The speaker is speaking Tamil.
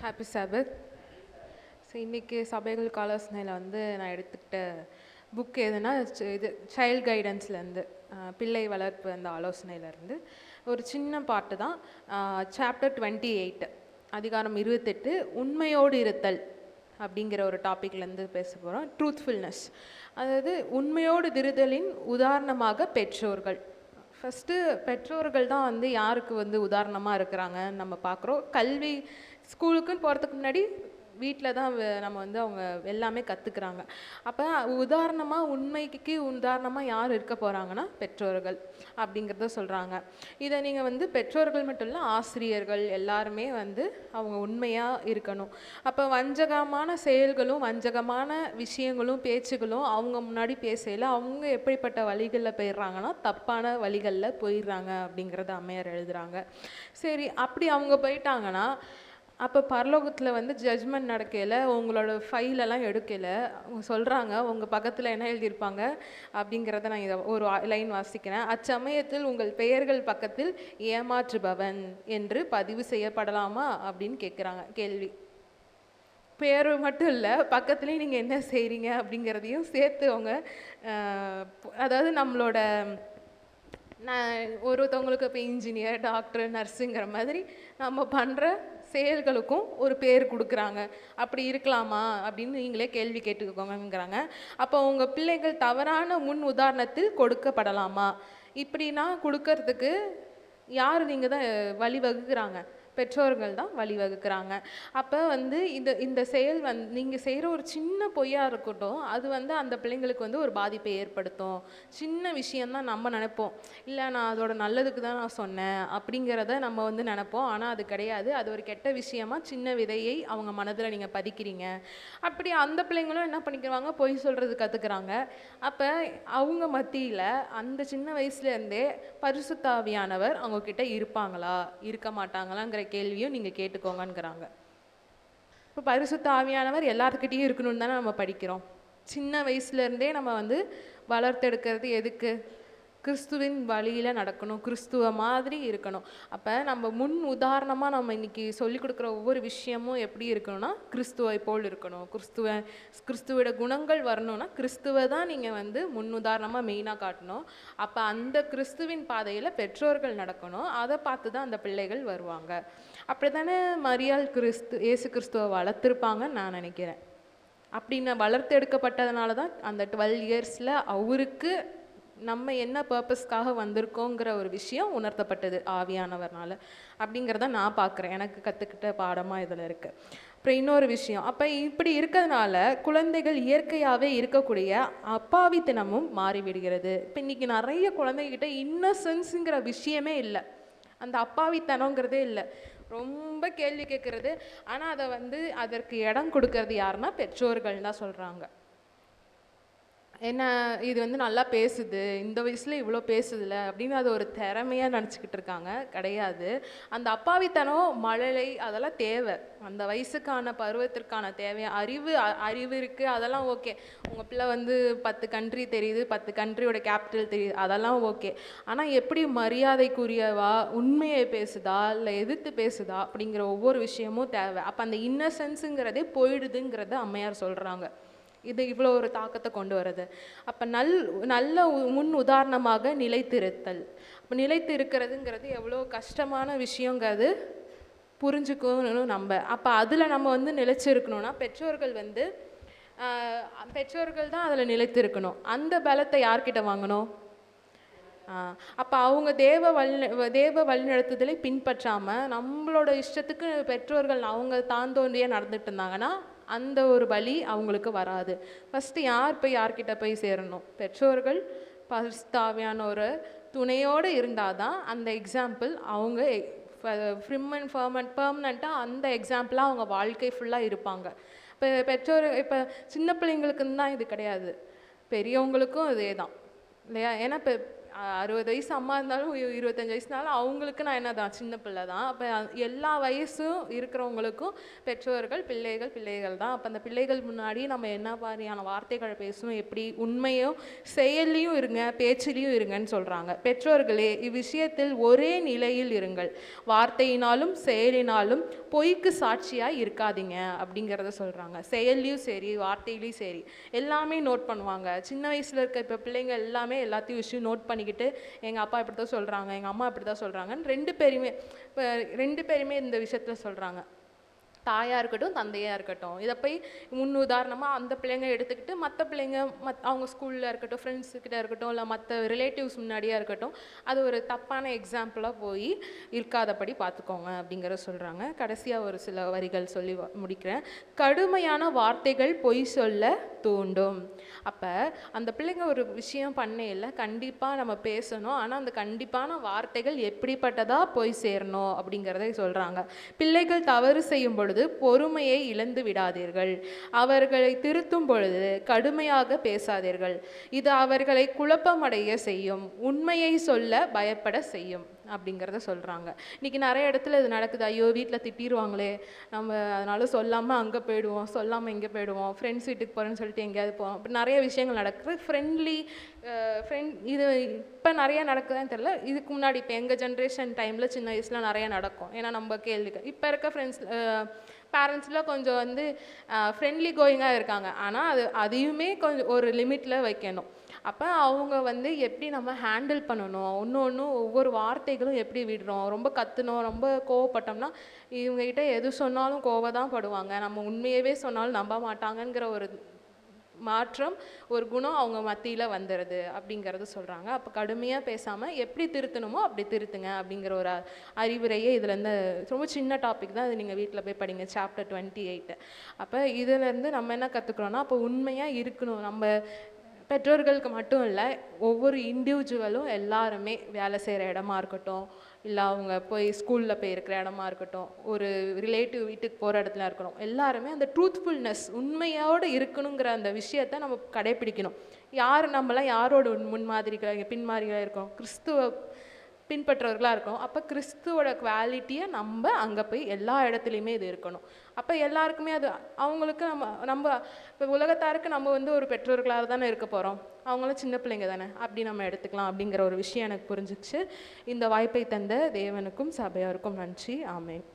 ஹாப்பி சாபத். ஸோ இன்றைக்கி சபைகளுக்கு ஆலோசனையில் வந்து நான் எடுத்துக்கிட்ட புக் எதுனா இது சைல்ட் கைடன்ஸ்லேருந்து பிள்ளை வளர்ப்பு அந்த ஆலோசனையிலேருந்து ஒரு சின்ன பாட்டு தான். சாப்டர் 28 அதிகாரம் 28 உண்மையோடு இருத்தல் அப்படிங்கிற ஒரு டாப்பிக்லேருந்து பேச போகிறோம். ட்ரூத்ஃபுல்னஸ், அதாவது உண்மையோடு இருத்தலின் உதாரணமாக பெற்றோர்கள். ஃபஸ்ட்டு பெற்றோர்கள் தான் வந்து யாருக்கு வந்து உதாரணமாக இருக்கிறாங்க நம்ம பார்க்குறோம். கல்வி ஸ்கூலுக்குன்னு போகிறதுக்கு முன்னாடி வீட்டில் தான் நம்ம வந்து அவங்க எல்லாமே கற்றுக்குறாங்க. அப்போ உதாரணமாக உண்மைக்கு உதாரணமாக யார் இருக்க போகிறாங்கன்னா பெற்றோர்கள் அப்படிங்கிறத சொல்கிறாங்க. இதை நீங்கள் வந்து பெற்றோர்கள் மட்டும் இல்லை, ஆசிரியர்கள் எல்லாருமே வந்து அவங்க உண்மையாக இருக்கணும். அப்போ வஞ்சகமான செயல்களும் வஞ்சகமான விஷயங்களும் பேச்சுகளும் அவங்க முன்னாடி பேசையில் அவங்க எப்படிப்பட்ட வழிகளில் போயிடுறாங்கன்னா தப்பான வழிகளில் போயிடுறாங்க அப்படிங்கிறத அம்மையார் எழுதுகிறாங்க. சரி, அப்படி அவங்க போயிட்டாங்கன்னா அப்போ பரலோகத்தில் வந்து ஜட்ஜ்மெண்ட் நடக்கையில் உங்களோட ஃபைலெல்லாம் எடுக்கலை அவங்க சொல்கிறாங்க உங்கள் பக்கத்தில் என்ன எழுதியிருப்பாங்க அப்படிங்கிறத நான் இதை ஒரு லைன் வாசிக்கிறேன். அச்சமயத்தில் உங்கள் பெயர்கள் பக்கத்தில் ஏமாற்றுபவன் என்று பதிவு செய்யப்படலாமா அப்படின்னு கேட்குறாங்க கேள்வி. பேர் மட்டும் இல்லை, பக்கத்துலேயும் நீங்கள் என்ன செய்கிறீங்க அப்படிங்கிறதையும் சேர்த்து அவங்க அதாவது நம்மளோட ஒருத்தவங்களுக்கு இப்போ இன்ஜினியர், டாக்டர், நர்ஸுங்கிற மாதிரி நம்ம பண்ணுற செயல்களுக்கும் ஒரு பேர் கொடுக்குறாங்க. அப்படி இருக்கலாமா அப்படின்னு நீங்களே கேள்வி கேட்டுக்கோங்கிறாங்க. அப்போ உங்கள் பிள்ளைகள் தவறான முன் உதாரணத்தில் கொடுக்கப்படலாமா? இப்படின்னா கொடுக்கறதுக்கு யார் நீங்கள் தான் வழிவகுக்கிறாங்க? பெற்றோர்கள் தான் வழிவகுக்கிறாங்க. அப்போ வந்து இந்த செயல் நீங்கள் செய்கிற ஒரு சின்ன பொய்யாக இருக்கட்டும், அது வந்து அந்த பிள்ளைங்களுக்கு வந்து ஒரு பாதிப்பை ஏற்படுத்தும். சின்ன விஷயந்தான் நம்ம நினைப்போம், இல்லை நான் அதோட நல்லதுக்கு தான் நான் சொன்னேன் அப்படிங்கிறத நம்ம வந்து நினைப்போம். ஆனால் அது கிடையாது. அது ஒரு கெட்ட விஷயமா சின்ன விதையை அவங்க மனதில் நீங்கள் பதிக்கிறீங்க. அப்படி அந்த பிள்ளைங்களும் என்ன பண்ணிக்கிறாங்க, பொய் சொல்கிறது கற்றுக்குறாங்க. அப்போ அவங்க மத்தியில் அந்த சின்ன வயசுலேருந்தே பரிசுத்த ஆவியானவர் அவங்கக்கிட்ட இருப்பாங்களா இருக்க மாட்டாங்களாங்கிற கேள்வியும் நீங்கள் கேட்டுக்கோங்கங்கிறாங்க. இப்போ பரிசுத்த ஆவியானவர் எல்லாத்துக்கிட்டையும் இருக்கணும்னு தானே நம்ம படிக்கிறோம். சின்ன வயசுலேருந்தே நம்ம வந்து வளர்த்தெடுக்கிறது எதுக்கு? கிறிஸ்துவின் வழியில் நடக்கணும், கிறிஸ்துவ மாதிரி இருக்கணும். அப்போ நம்ம முன் உதாரணமாக நம்ம இன்றைக்கி சொல்லிக் கொடுக்குற ஒவ்வொரு விஷயமும் எப்படி இருக்கணும்னா கிறிஸ்துவை போல் இருக்கணும். கிறிஸ்துவோட குணங்கள் வரணும்னா கிறிஸ்துவை தான் நீங்கள் வந்து முன் உதாரணமாக மெயினாக காட்டணும். அப்போ அந்த கிறிஸ்துவின் பாதையில் பெற்றோர்கள் நடக்கணும். அதை பார்த்து தான் அந்த பிள்ளைகள் வருவாங்க. அப்படி தானே மரியாள் இயேசு கிறிஸ்துவை வளர்த்துருப்பாங்கன்னு நான் நினைக்கிறேன். அப்படின்னு வளர்த்தெடுக்கப்பட்டதுனால தான் அந்த 12 இயர்ஸில் அவருக்கு நம்ம என்ன பர்பஸ்க்காக வந்திருக்கோங்கிற ஒரு விஷயம் உணர்த்தப்பட்டது ஆவியானவர்னால அப்படிங்கிறத நான் பார்க்குறேன். எனக்கு கற்றுக்கிட்ட பாடமாக இதில் இருக்குது. அப்புறம் இன்னொரு விஷயம், அப்போ இப்படி இருக்கிறதுனால குழந்தைகள் இயற்கையாகவே இருக்கக்கூடிய அப்பாவித்தனமும் மாறிவிடுகிறது. இப்போ இன்றைக்கி நிறைய குழந்தைகிட்ட இன்னசென்ஸுங்கிற விஷயமே இல்லை, அந்த அப்பாவித்தனங்கிறதே இல்லை. ரொம்ப கேள்வி கேட்குறது. ஆனால் அதை வந்து அதற்கு இடம் கொடுக்கறது யாருன்னா பெற்றோர்கள் தான் சொல்கிறாங்க. என்ன இது வந்து நல்லா பேசுது, இந்த வயசில் இவ்வளோ பேசுதில்ல அப்படின்னு அது ஒரு திறமையாக நினச்சிக்கிட்டு இருக்காங்க. கிடையாது. அந்த அப்பாவித்தனம் மழலை அதெல்லாம் தேவை, அந்த வயசுக்கான பருவத்திற்கான தேவை. அறிவு இருக்குது, அதெல்லாம் ஓகே. உங்கள் பிள்ளை வந்து 10 கண்ட்ரி தெரியுது, 10 கண்ட்ரியோட கேபிட்டல் தெரியுது, அதெல்லாம் ஓகே. ஆனால் எப்படி மரியாதைக்குரியவா உண்மையை பேசுதா இல்லை எதிர்த்து பேசுதா அப்படிங்கிற ஒவ்வொரு விஷயமும் தேவை. அப்போ அந்த இன்னசென்ஸுங்கிறதே போயிடுதுங்கிறத அம்மையார் சொல்கிறாங்க. இது இவ்வளோ ஒரு தாக்கத்தை கொண்டு வருது. அப்போ நல்ல முன் உதாரணமாக நிலைத்திருத்தல். அப்போ நிலைத்து இருக்கிறதுங்கிறது எவ்வளோ கஷ்டமான விஷயங்கிறது புரிஞ்சுக்கணும் நம்ம. அப்போ அதில் நம்ம வந்து நிலைச்சிருக்கணும்னா பெற்றோர்கள் தான் அதில் நிலைத்திருக்கணும். அந்த பலத்தை யார்கிட்ட வாங்கணும்? அப்போ அவங்க தேவ வழிநடத்துதலை பின்பற்றாமல் நம்மளோட இஷ்டத்துக்கு பெற்றோர்கள் அவங்க தாந்தோண்டியே நடந்துட்டு இருந்தாங்கன்னா அந்த ஒரு வழி அவங்களுக்கு வராது. ஃபஸ்ட்டு யார்கிட்ட போய் சேரணும்? பெற்றோர்கள் பரிசுத்த ஆவியானவர் துணையோடு இருந்தால் தான் அந்த எக்ஸாம்பிள் அவங்க பெர்மனண்ட்டாக அந்த எக்ஸாம்பிளாக அவங்க வாழ்க்கை ஃபுல்லாக இருப்பாங்க. இப்போ சின்ன பிள்ளைங்களுக்குன்னு தான் இது கிடையாது, பெரியவங்களுக்கும் இதே தான் இல்லையா? ஏன்னா இப்போ 60 வயசு அம்மா இருந்தாலும் 25 வயசுனாலும் அவங்களுக்கு நான் என்ன தான் சின்ன பிள்ளை தான். அப்போ எல்லா வயசும் இருக்கிறவங்களுக்கும் பெற்றோர்கள் பிள்ளைகள் பிள்ளைகள் தான். அப்போ அந்த பிள்ளைகள் முன்னாடி நம்ம என்ன மாதிரியான வார்த்தைகள் பேசணும், எப்படி உண்மையும் செயல்லையும் இருங்க பேச்சிலையும் இருங்கன்னு சொல்கிறாங்க. பெற்றோர்களே இவ்விஷயத்தில் ஒரே நிலையில் இருங்கள், வார்த்தையினாலும் செயலினாலும் பொய்க்கு சாட்சியாக இருக்காதீங்க அப்படிங்கிறத சொல்கிறாங்க. செயல்லையும் சரி வார்த்தையிலையும் சரி எல்லாமே நோட் பண்ணுவாங்க. சின்ன வயசில் இருக்க இப்போ பிள்ளைங்க எல்லாமே எல்லாத்தையும் விஷயம் நோட் பண்ணிக்கிட்டு எங்கள் அப்பா இப்படி தான் சொல்கிறாங்க, எங்கள் அம்மா இப்படி தான் சொல்கிறாங்கன்னு ரெண்டு பேருமே இந்த விஷயத்தில் சொல்கிறாங்க. தாயாக இருக்கட்டும் தந்தையாக இருக்கட்டும். இதை போய் உதாரணமாக அந்த பிள்ளைங்க எடுத்துக்கிட்டு மற்ற பிள்ளைங்க அவங்க ஸ்கூலில் இருக்கட்டும், ஃப்ரெண்ட்ஸுக்கிட்ட இருக்கட்டும், இல்லை மற்ற ரிலேட்டிவ்ஸ் முன்னாடியாக இருக்கட்டும், அது ஒரு தப்பான எக்ஸாம்பிளாக போய் இருக்காதபடி பார்த்துக்கோங்க அப்படிங்கிற சொல்கிறாங்க. கடைசியாக ஒரு சில வரிகள் சொல்லி முடிக்கிறேன். கடுமையான வார்த்தைகள் பொய் சொல்ல தூண்டும். அப்போ அந்த பிள்ளைங்க ஒரு விஷயம் பண்ணையில் கண்டிப்பாக நம்ம பேசணும். ஆனால் அந்த கண்டிப்பான வார்த்தைகள் எப்படிப்பட்டதாக போய் சேரணும் அப்படிங்கிறத சொல்கிறாங்க. பிள்ளைகள் தவறு செய்யும் பொழுது பொறுமையை இழந்து விடாதீர்கள். அவர்களை திருத்தும் பொழுது கடுமையாக பேசாதீர்கள். இது அவர்களை குழப்பமடைய செய்யும், உண்மையை சொல்ல பயப்பட செய்யும் அப்படிங்கிறத சொல்கிறாங்க. இன்றைக்கி நிறைய இடத்துல இது நடக்குது. ஐயோ வீட்டில் திட்டிடுவாங்களே, நம்ம அதனால சொல்லாமல் அங்கே போயிடுவோம், சொல்லாமல் இங்கே போயிடுவோம், ஃப்ரெண்ட்ஸ் வீட்டுக்கு போகிறேன்னு சொல்லிட்டு எங்கேயாவது போவோம். அப்படி நிறைய விஷயங்கள் நடக்குது. இது இப்போ நிறையா நடக்குதான்னு தெரியல. இதுக்கு முன்னாடி இப்போ எங்கள் ஜென்ரேஷன் டைமில் சின்ன வயசில் நிறையா நடக்கும். ஏன்னா நம்ம கேள்விக்கு இப்போ இருக்க பேரண்ட்ஸ்லாம் கொஞ்சம் வந்து ஃப்ரெண்ட்லி கோயிங்காக இருக்காங்க. ஆனால் அதையுமே கொஞ்சம் ஒரு லிமிட்டில் வைக்கணும். அப்போ அவங்க வந்து எப்படி நம்ம ஹேண்டில் பண்ணணும், ஒன்று ஒவ்வொரு வார்த்தைகளும் எப்படி விடுறோம், ரொம்ப கத்துனோம், ரொம்ப கோவப்பட்டோம்னா இவங்ககிட்ட எது சொன்னாலும் தான் படுவாங்க, நம்ம உண்மையவே சொன்னாலும் நம்ப மாட்டாங்கங்கிற ஒரு மாற்றம், ஒரு குணம் அவங்க மத்தியில் வந்துடுது அப்படிங்கிறது சொல்கிறாங்க. அப்போ கடுமையாக பேசாமல் எப்படி திருத்தணுமோ அப்படி திருத்துங்க அப்படிங்கிற ஒரு அறிவுரையே இதுலேருந்து. ரொம்ப சின்ன டாபிக் தான், அது நீங்கள் வீட்டில் போய் படிங்க, சாப்டர் 28. அப்போ இதுலேருந்து நம்ம என்ன கற்றுக்குறோன்னா, அப்போ உண்மையாக இருக்கணும். நம்ம பெற்றோர்களுக்கு மட்டும் இல்லை, ஒவ்வொரு இண்டிவிஜுவலும் எல்லாருமே வேலை செய்கிற இடமா இருக்கட்டும், இல்லை அவங்க போய் ஸ்கூலில் போய் இருக்கிற இடமா இருக்கட்டும், ஒரு ரிலேட்டிவ் வீட்டுக்கு போகிற இடத்துல இருக்கணும், எல்லாருமே அந்த ட்ரூத்ஃபுல்னஸ் உண்மையோடு இருக்கணுங்கிற அந்த விஷயத்தை நம்ம கடைப்பிடிக்கணும். நம்மளாம் யாரோட முன்மாதிரிகளாக பின்மாதிரிகளாக இருக்கோம், கிறிஸ்துவ பின்பற்றவர்களாக இருக்கணும். அப்போ கிறிஸ்துவோட குவாலிட்டியை நம்ம அங்கே போய் எல்லா இடத்துலையுமே இது இருக்கணும். அப்போ எல்லாருக்குமே அது அவங்களுக்கு நம்ம இப்போ உலகத்தாருக்கு நம்ம வந்து ஒரு பெற்றோர்களாக தானே இருக்க போகிறோம், அவங்களும் சின்ன பிள்ளைங்க தானே, அப்படி நம்ம எடுத்துக்கலாம் அப்படிங்கிற ஒரு விஷயம் எனக்கு புரிஞ்சிச்சு. இந்த வாய்ப்பை தந்த தேவனுக்கும் சபையாருக்கும் நன்றி. ஆமென்.